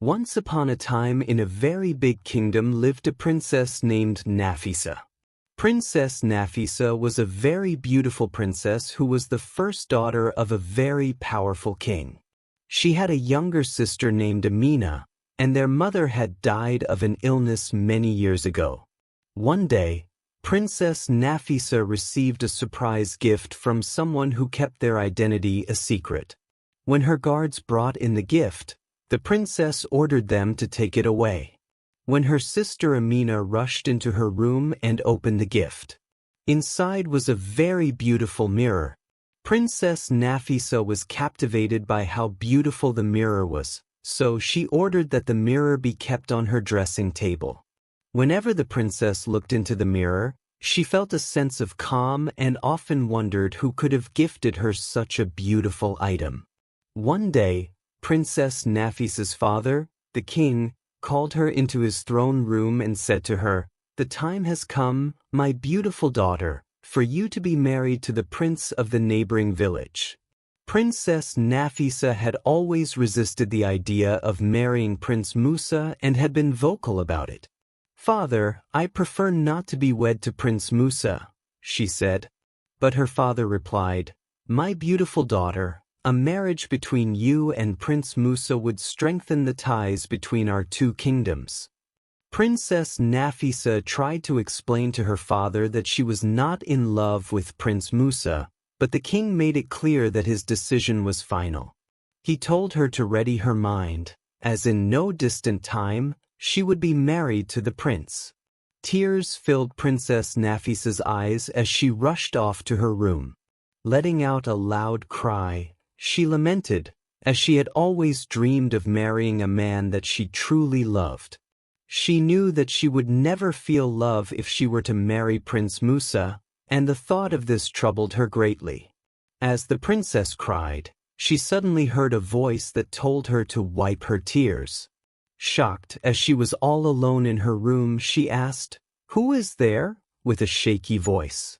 Once upon a time in a very big kingdom lived a princess named Nafisa. Princess Nafisa was a very beautiful princess who was the first daughter of a very powerful king. She had a younger sister named Amina, and their mother had died of an illness many years ago. One day, Princess Nafisa received a surprise gift from someone who kept their identity a secret. When her guards brought in the gift, the princess ordered them to take it away. When her sister Amina rushed into her room and opened the gift, inside was a very beautiful mirror. Princess Nafisa was captivated by how beautiful the mirror was, so she ordered that the mirror be kept on her dressing table. Whenever the princess looked into the mirror, she felt a sense of calm and often wondered who could have gifted her such a beautiful item. One day, Princess Nafisa's father, the king, called her into his throne room and said to her, "The time has come, my beautiful daughter, for you to be married to the prince of the neighboring village." Princess Nafisa had always resisted the idea of marrying Prince Musa and had been vocal about it. "Father, I prefer not to be wed to Prince Musa," she said. But her father replied, "My beautiful daughter, a marriage between you and Prince Musa would strengthen the ties between our two kingdoms." Princess Nafisa tried to explain to her father that she was not in love with Prince Musa, but the king made it clear that his decision was final. He told her to ready her mind, as in no distant time, she would be married to the prince. Tears filled Princess Nafisa's eyes as she rushed off to her room. Letting out a loud cry, she lamented, as she had always dreamed of marrying a man that she truly loved. She knew that she would never feel love if she were to marry Prince Musa, and the thought of this troubled her greatly. As the princess cried, she suddenly heard a voice that told her to wipe her tears. Shocked as she was all alone in her room, she asked, "Who is there?" with a shaky voice.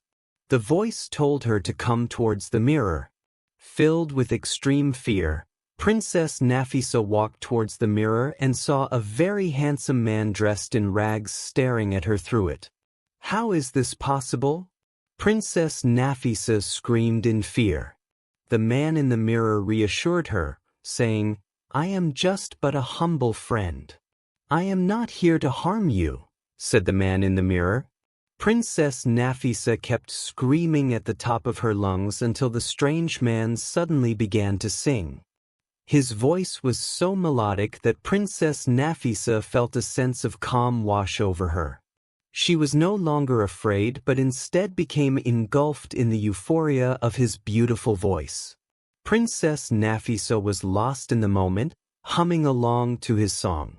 The voice told her to come towards the mirror. Filled with extreme fear, Princess Nafisa walked towards the mirror and saw a very handsome man dressed in rags staring at her through it. "How is this possible?" Princess Nafisa screamed in fear. The man in the mirror reassured her, saying, "I am just but a humble friend." "I am not here to harm you," said the man in the mirror. Princess Nafisa kept screaming at the top of her lungs until the strange man suddenly began to sing. His voice was so melodic that Princess Nafisa felt a sense of calm wash over her. She was no longer afraid but instead became engulfed in the euphoria of his beautiful voice. Princess Nafisa was lost in the moment, humming along to his song.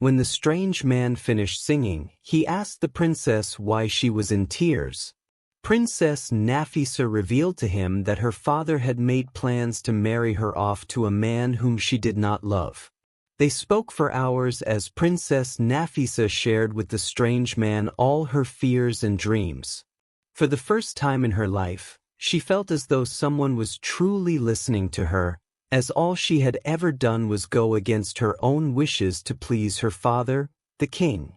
When the strange man finished singing, he asked the princess why she was in tears. Princess Nafisa revealed to him that her father had made plans to marry her off to a man whom she did not love. They spoke for hours as Princess Nafisa shared with the strange man all her fears and dreams. For the first time in her life, she felt as though someone was truly listening to her, as all she had ever done was go against her own wishes to please her father, the king.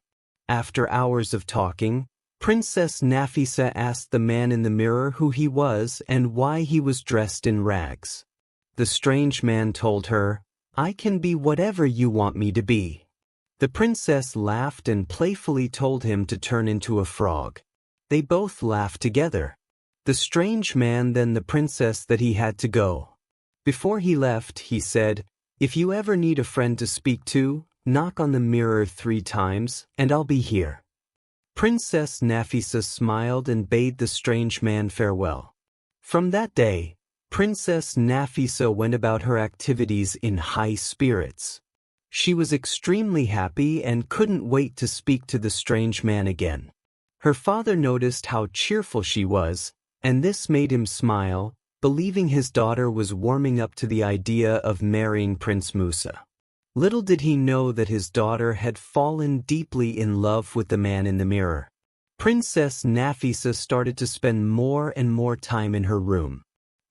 After hours of talking, Princess Nafisa asked the man in the mirror who he was and why he was dressed in rags. The strange man told her, "I can be whatever you want me to be." The princess laughed and playfully told him to turn into a frog. They both laughed together. The strange man then the princess that he had to go. Before he left, he said, "If you ever need a friend to speak to, knock on the mirror 3 times, and I'll be here." Princess Nafisa smiled and bade the strange man farewell. From that day, Princess Nafisa went about her activities in high spirits. She was extremely happy and couldn't wait to speak to the strange man again. Her father noticed how cheerful she was, and this made him smile, believing his daughter was warming up to the idea of marrying Prince Musa. Little did he know that his daughter had fallen deeply in love with the man in the mirror. Princess Nafisa started to spend more and more time in her room.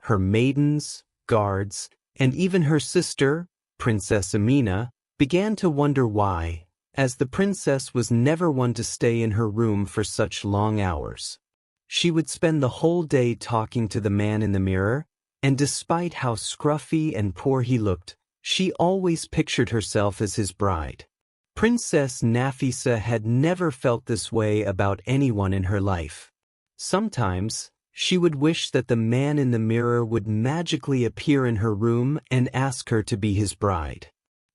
Her maidens, guards, and even her sister, Princess Amina, began to wonder why, as the princess was never one to stay in her room for such long hours. She would spend the whole day talking to the man in the mirror, and despite how scruffy and poor he looked, she always pictured herself as his bride. Princess Nafisa had never felt this way about anyone in her life. Sometimes, she would wish that the man in the mirror would magically appear in her room and ask her to be his bride.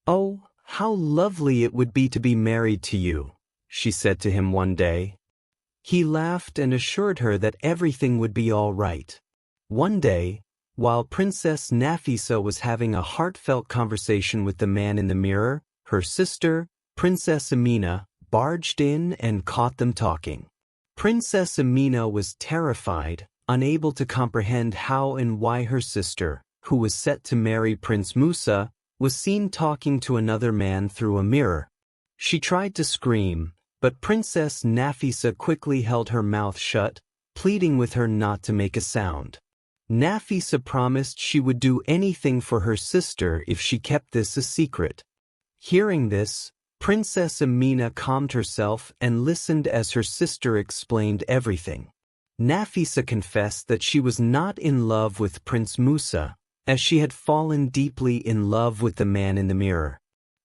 "Oh, how lovely it would be to be married to you," she said to him one day. He laughed and assured her that everything would be all right. One day, while Princess Nafisa was having a heartfelt conversation with the man in the mirror, her sister, Princess Amina, barged in and caught them talking. Princess Amina was terrified, unable to comprehend how and why her sister, who was set to marry Prince Musa, was seen talking to another man through a mirror. She tried to scream, but Princess Nafisa quickly held her mouth shut, pleading with her not to make a sound. Nafisa promised she would do anything for her sister if she kept this a secret. Hearing this, Princess Amina calmed herself and listened as her sister explained everything. Nafisa confessed that she was not in love with Prince Musa, as she had fallen deeply in love with the man in the mirror.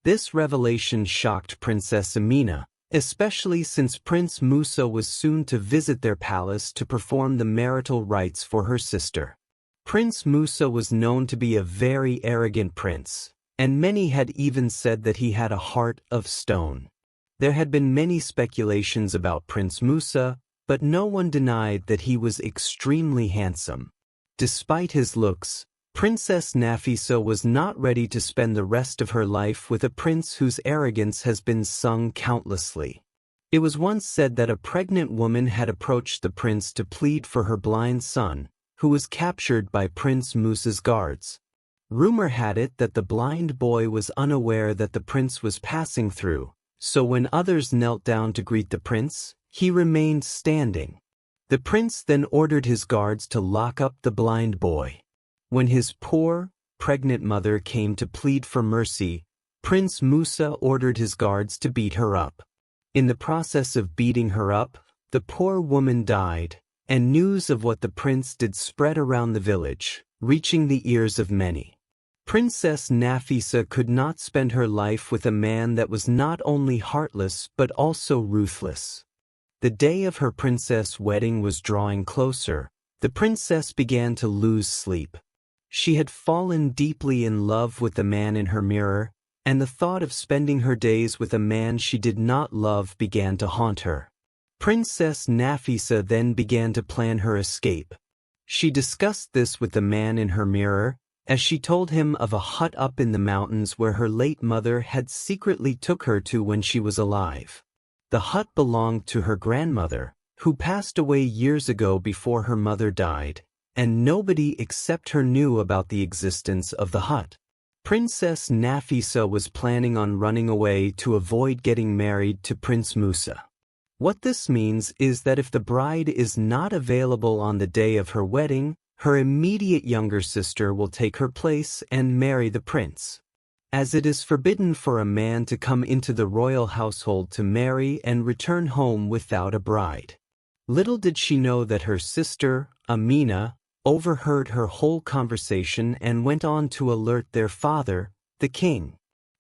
This revelation shocked Princess Amina, especially since Prince Musa was soon to visit their palace to perform the marital rites for her sister. Prince Musa was known to be a very arrogant prince, and many had even said that he had a heart of stone. There had been many speculations about Prince Musa, but no one denied that he was extremely handsome. Despite his looks, Princess Nafisa was not ready to spend the rest of her life with a prince whose arrogance has been sung countlessly. It was once said that a pregnant woman had approached the prince to plead for her blind son, who was captured by Prince Musa's guards. Rumor had it that the blind boy was unaware that the prince was passing through, so when others knelt down to greet the prince, he remained standing. The prince then ordered his guards to lock up the blind boy. When his poor, pregnant mother came to plead for mercy, Prince Musa ordered his guards to beat her up. In the process of beating her up, the poor woman died, and news of what the prince did spread around the village, reaching the ears of many. Princess Nafisa could not spend her life with a man that was not only heartless but also ruthless. The day of her princess wedding was drawing closer. The princess began to lose sleep. She had fallen deeply in love with the man in her mirror, and the thought of spending her days with a man she did not love began to haunt her. Princess Nafisa then began to plan her escape. She discussed this with the man in her mirror, as she told him of a hut up in the mountains where her late mother had secretly took her to when she was alive. The hut belonged to her grandmother, who passed away years ago before her mother died, and nobody except her knew about the existence of the hut. Princess Nafisa was planning on running away to avoid getting married to Prince Musa. What this means is that if the bride is not available on the day of her wedding, her immediate younger sister will take her place and marry the prince. As it is forbidden for a man to come into the royal household to marry and return home without a bride. Little did she know that her sister, Amina, overheard her whole conversation and went on to alert their father, the king.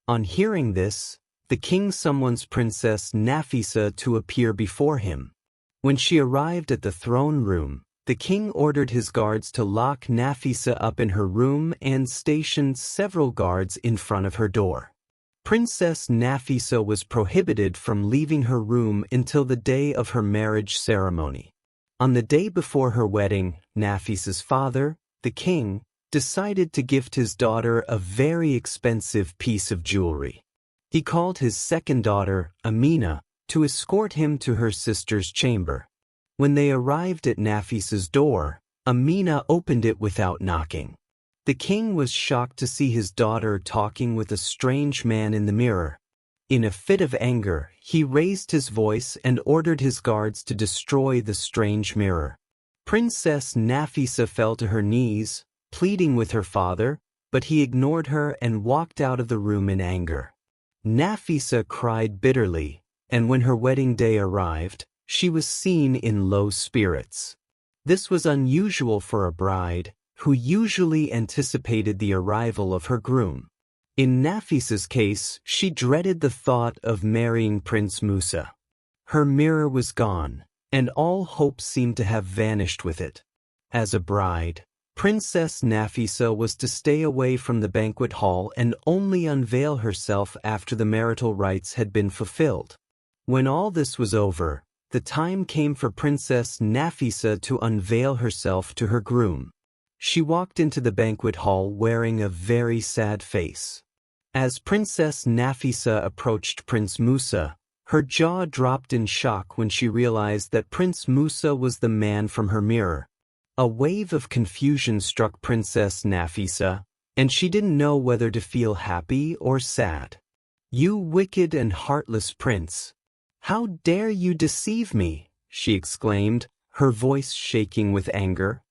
On hearing this, the king summons Princess Nafisa to appear before him. When she arrived at the throne room, the king ordered his guards to lock Nafisa up in her room and stationed several guards in front of her door. Princess Nafisa was prohibited from leaving her room until the day of her marriage ceremony. On the day before her wedding, Nafisa's father, the king, decided to gift his daughter a very expensive piece of jewelry. He called his second daughter, Amina, to escort him to her sister's chamber. When they arrived at Nafisa's door, Amina opened it without knocking. The king was shocked to see his daughter talking with a strange man in the mirror. In a fit of anger, he raised his voice and ordered his guards to destroy the strange mirror. Princess Nafisa fell to her knees, pleading with her father, but he ignored her and walked out of the room in anger. Nafisa cried bitterly, and when her wedding day arrived, she was seen in low spirits. This was unusual for a bride, who usually anticipated the arrival of her groom. In Nafisa's case, she dreaded the thought of marrying Prince Musa. Her mirror was gone, and all hope seemed to have vanished with it. As a bride, Princess Nafisa was to stay away from the banquet hall and only unveil herself after the marital rites had been fulfilled. When all this was over, the time came for Princess Nafisa to unveil herself to her groom. She walked into the banquet hall wearing a very sad face. As Princess Nafisa approached Prince Musa, her jaw dropped in shock when she realized that Prince Musa was the man from her mirror. A wave of confusion struck Princess Nafisa, and she didn't know whether to feel happy or sad. "You wicked and heartless prince! How dare you deceive me?" she exclaimed, her voice shaking with anger.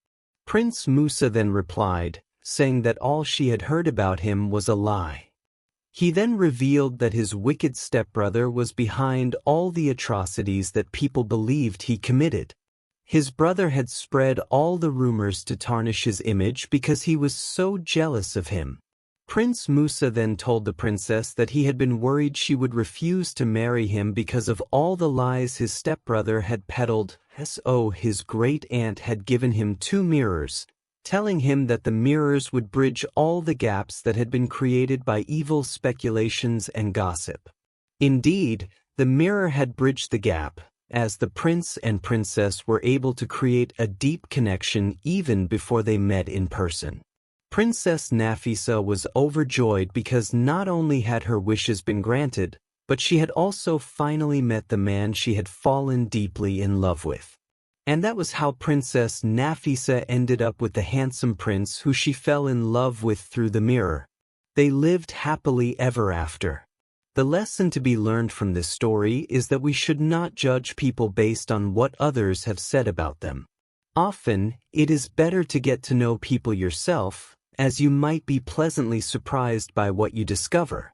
Prince Musa then replied, saying that all she had heard about him was a lie. He then revealed that his wicked stepbrother was behind all the atrocities that people believed he committed. His brother had spread all the rumors to tarnish his image because he was so jealous of him. Prince Musa then told the princess that he had been worried she would refuse to marry him because of all the lies his stepbrother had peddled. So his great-aunt had given him 2 mirrors, telling him that the mirrors would bridge all the gaps that had been created by evil speculations and gossip. Indeed, the mirror had bridged the gap, as the prince and princess were able to create a deep connection even before they met in person. Princess Nafisa was overjoyed because not only had her wishes been granted, but she had also finally met the man she had fallen deeply in love with. And that was how Princess Nafisa ended up with the handsome prince who she fell in love with through the mirror. They lived happily ever after. The lesson to be learned from this story is that we should not judge people based on what others have said about them. Often, it is better to get to know people yourself, as you might be pleasantly surprised by what you discover.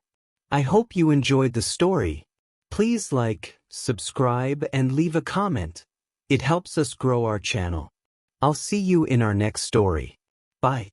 I hope you enjoyed the story. Please like, subscribe, and leave a comment. It helps us grow our channel. I'll see you in our next story. Bye.